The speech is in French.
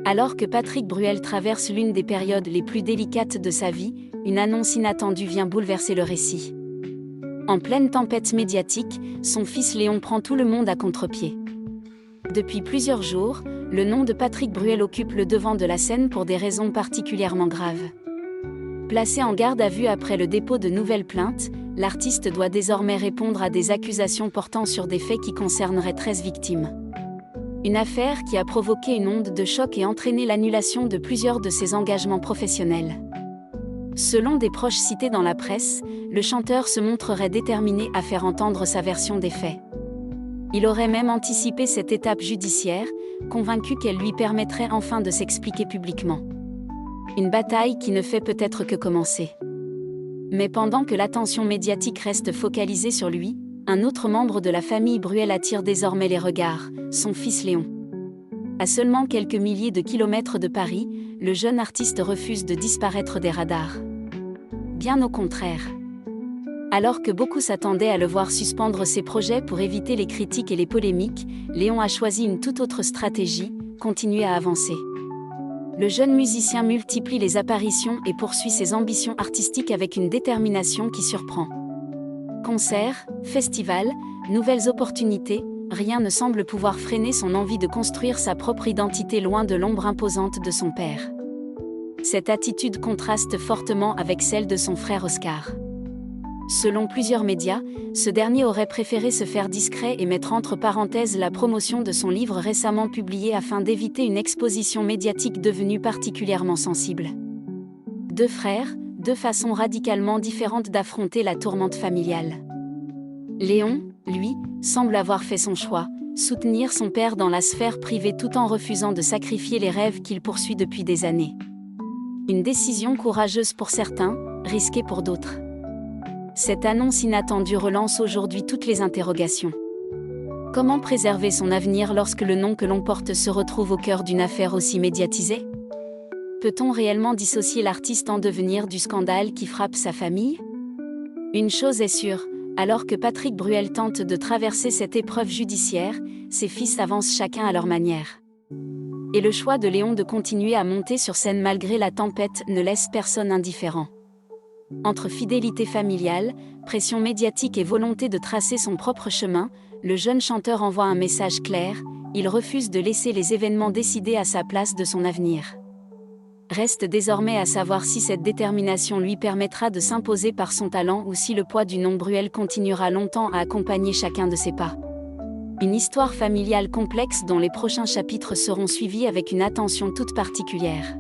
Alors que Patrick Bruel traverse l'une des périodes les plus délicates de sa vie, une annonce inattendue vient bouleverser le récit. En pleine tempête médiatique, son fils Léon prend tout le monde à contre-pied. Depuis plusieurs jours, le nom de Patrick Bruel occupe le devant de la scène pour des raisons particulièrement graves. Placé en garde à vue après le dépôt de nouvelles plaintes, l'artiste doit désormais répondre à des accusations portant sur des faits qui concerneraient 13 victimes. Une affaire qui a provoqué une onde de choc et entraîné l'annulation de plusieurs de ses engagements professionnels. Selon des proches cités dans la presse, le chanteur se montrerait déterminé à faire entendre sa version des faits. Il aurait même anticipé cette étape judiciaire, convaincu qu'elle lui permettrait enfin de s'expliquer publiquement. Une bataille qui ne fait peut-être que commencer. Mais pendant que l'attention médiatique reste focalisée sur lui, un autre membre de la famille Bruel attire désormais les regards, son fils Léon. À seulement quelques milliers de kilomètres de Paris, le jeune artiste refuse de disparaître des radars. Bien au contraire. Alors que beaucoup s'attendaient à le voir suspendre ses projets pour éviter les critiques et les polémiques, Léon a choisi une toute autre stratégie, continuer à avancer. Le jeune musicien multiplie les apparitions et poursuit ses ambitions artistiques avec une détermination qui surprend. Concerts, festivals, nouvelles opportunités, rien ne semble pouvoir freiner son envie de construire sa propre identité loin de l'ombre imposante de son père. Cette attitude contraste fortement avec celle de son frère Oscar. Selon plusieurs médias, ce dernier aurait préféré se faire discret et mettre entre parenthèses la promotion de son livre récemment publié afin d'éviter une exposition médiatique devenue particulièrement sensible. Deux frères, deux façons radicalement différentes d'affronter la tourmente familiale. Léon, lui, semble avoir fait son choix, soutenir son père dans la sphère privée tout en refusant de sacrifier les rêves qu'il poursuit depuis des années. Une décision courageuse pour certains, risquée pour d'autres. Cette annonce inattendue relance aujourd'hui toutes les interrogations. Comment préserver son avenir lorsque le nom que l'on porte se retrouve au cœur d'une affaire aussi médiatisée ? Peut-on réellement dissocier l'artiste en devenir du scandale qui frappe sa famille ? Une chose est sûre, alors que Patrick Bruel tente de traverser cette épreuve judiciaire, ses fils avancent chacun à leur manière. Et le choix de Léon de continuer à monter sur scène malgré la tempête ne laisse personne indifférent. Entre fidélité familiale, pression médiatique et volonté de tracer son propre chemin, le jeune chanteur envoie un message clair, il refuse de laisser les événements décider à sa place de son avenir. Reste désormais à savoir si cette détermination lui permettra de s'imposer par son talent ou si le poids du nom Bruel continuera longtemps à accompagner chacun de ses pas. Une histoire familiale complexe dont les prochains chapitres seront suivis avec une attention toute particulière.